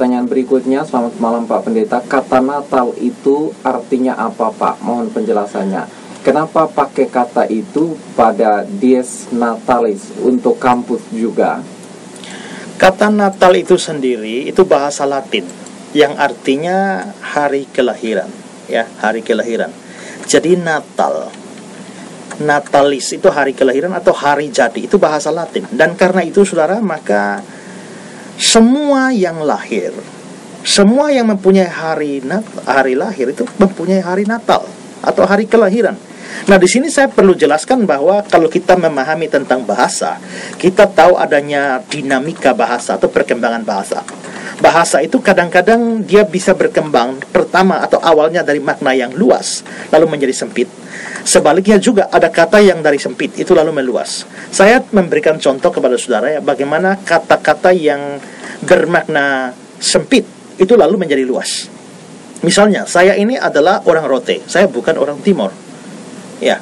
pertanyaan berikutnya. Selamat malam Pak Pendeta. Kata Natal itu artinya apa Pak? Mohon penjelasannya. Kenapa pakai kata itu pada Dies Natalis untuk kampus juga? Kata Natal itu sendiri itu bahasa Latin yang artinya hari kelahiran, ya, hari kelahiran. Jadi Natalis itu hari kelahiran atau hari jadi, itu bahasa Latin. Dan karena itu saudara, maka semua yang lahir, semua yang mempunyai hari lahir itu mempunyai hari Natal atau hari kelahiran. Nah, di sini saya perlu jelaskan bahwa kalau kita memahami tentang bahasa, kita tahu adanya dinamika bahasa atau perkembangan bahasa. Bahasa itu kadang-kadang dia bisa berkembang pertama atau awalnya dari makna yang luas lalu menjadi sempit. Sebaliknya juga ada kata yang dari sempit itu lalu meluas. Saya memberikan contoh kepada saudara ya, bagaimana kata-kata yang bermakna sempit itu lalu menjadi luas. Misalnya, saya ini adalah orang Rote, saya bukan orang Timor. Ya,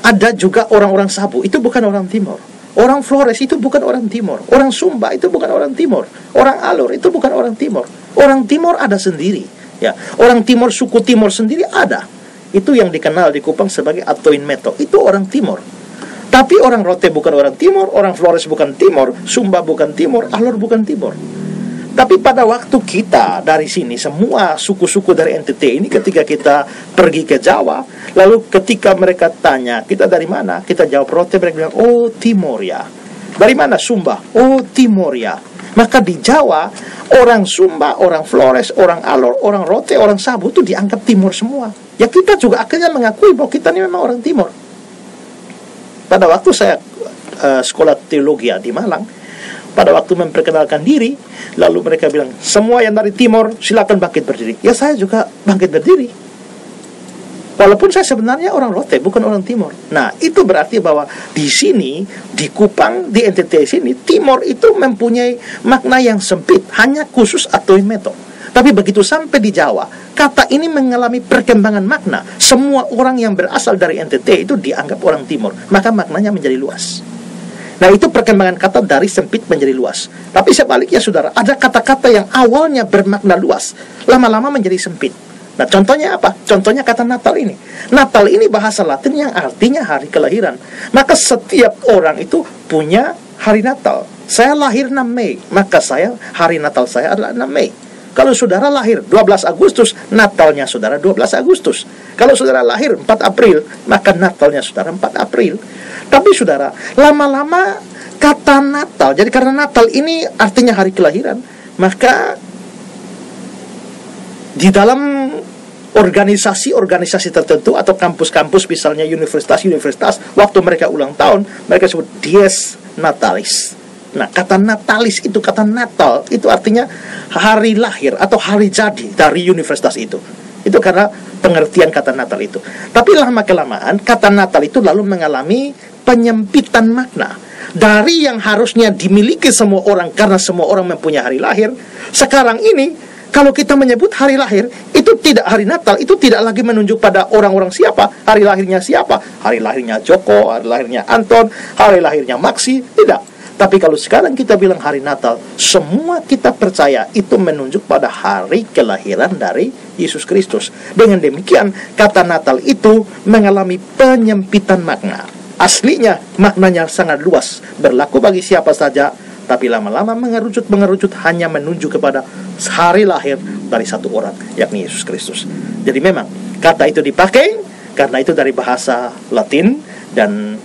ada juga orang-orang Sabu, itu bukan orang Timor. Orang Flores itu bukan orang Timor. Orang Sumba itu bukan orang Timor. Orang Alor itu bukan orang Timor. Orang Timor ada sendiri. Ya, orang Timor, suku Timor sendiri ada. Itu yang dikenal di Kupang sebagai Atoin Meto. Itu orang Timor. Tapi orang Rote bukan orang Timor, orang Flores bukan Timor, Sumba bukan Timor, Alor bukan Timor. Tapi pada waktu kita dari sini, semua suku-suku dari NTT ini, ketika kita pergi ke Jawa, lalu ketika mereka tanya, kita dari mana? Kita jawab Rote, mereka bilang, oh Timor ya. Dari mana? Sumba. Oh Timor ya. Maka di Jawa, orang Sumba, orang Flores, orang Alor, orang Rote, orang Sabu itu dianggap Timor semua. Ya kita juga akhirnya mengakui bahwa kita ini memang orang Timor. Pada waktu saya sekolah teologi di Malang, pada waktu memperkenalkan diri, lalu mereka bilang, semua yang dari Timor silakan bangkit berdiri. Ya saya juga bangkit berdiri. Walaupun saya sebenarnya orang Rote, bukan orang Timor. Nah, itu berarti bahwa di sini, di Kupang, di NTT sini, Timor itu mempunyai makna yang sempit, hanya khusus Atoin Meto. Tapi begitu sampai di Jawa, kata ini mengalami perkembangan makna. Semua orang yang berasal dari NTT itu dianggap orang Timor, maka maknanya menjadi luas. Nah, itu perkembangan kata dari sempit menjadi luas. Tapi sebaliknya saudara, ada kata-kata yang awalnya bermakna luas, lama-lama menjadi sempit. Nah, contohnya apa? Contohnya kata Natal ini. Natal ini bahasa Latin yang artinya hari kelahiran. Maka setiap orang itu punya hari Natal. Saya lahir 6 Mei, maka hari Natal saya adalah 6 Mei. Kalau saudara lahir 12 Agustus, Natalnya saudara 12 Agustus. Kalau saudara lahir 4 April, maka Natalnya saudara 4 April. Tapi saudara, lama-lama kata Natal, jadi karena Natal ini artinya hari kelahiran, maka di dalam organisasi-organisasi tertentu atau kampus-kampus, misalnya universitas-universitas, waktu mereka ulang tahun, mereka sebut Dies Natalis. Nah, kata Natalis itu, kata Natal itu artinya hari lahir atau hari jadi dari universitas itu. Itu karena pengertian kata Natal itu. Tapi lama-kelamaan kata Natal itu lalu mengalami penyempitan makna. Dari yang harusnya dimiliki semua orang karena semua orang mempunyai hari lahir, sekarang ini kalau kita menyebut hari lahir, itu tidak hari Natal, itu tidak lagi menunjuk pada orang-orang siapa, hari lahirnya siapa, hari lahirnya Joko, hari lahirnya Anton, hari lahirnya Maksi, tidak. Tapi kalau sekarang kita bilang hari Natal, semua kita percaya itu menunjuk pada hari kelahiran dari Yesus Kristus. Dengan demikian, kata Natal itu mengalami penyempitan makna. Aslinya maknanya sangat luas, berlaku bagi siapa saja, tapi lama-lama mengerucut hanya menunjuk kepada hari lahir dari satu orang, yakni Yesus Kristus. Jadi memang kata itu dipakai karena itu dari bahasa Latin dan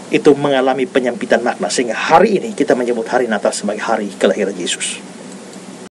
itu mengalami penyempitan makna, sehingga hari ini kita menyebut hari Natal sebagai hari kelahiran Yesus.